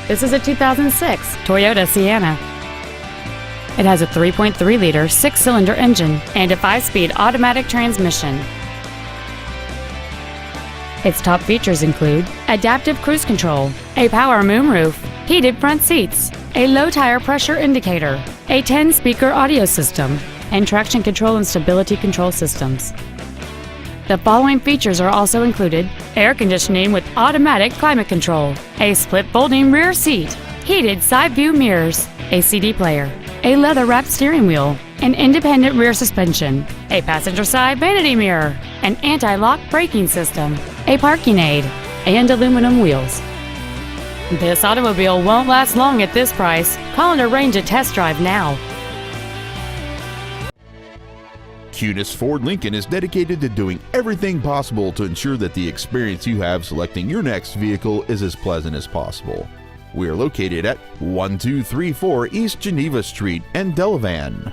This is a 2006 Toyota Sienna. It has a 3.3-liter six-cylinder engine and a 5-speed automatic transmission. Its top features include adaptive cruise control, a power moonroof, heated front seats, a low tire pressure indicator, a 10-speaker audio system, and traction control and stability control systems. The following features are also included: air conditioning with automatic climate control, a split folding rear seat, heated side view mirrors, a CD player, a leather-wrapped steering wheel, an independent rear suspension, a passenger side vanity mirror, an anti-lock braking system, a parking aid, and aluminum wheels. This automobile won't last long at this price. Call and arrange a test drive now. Cunis Ford Lincoln is dedicated to doing everything possible to ensure that the experience you have selecting your next vehicle is as pleasant as possible. We are located at 1234 East Geneva Street in Delavan.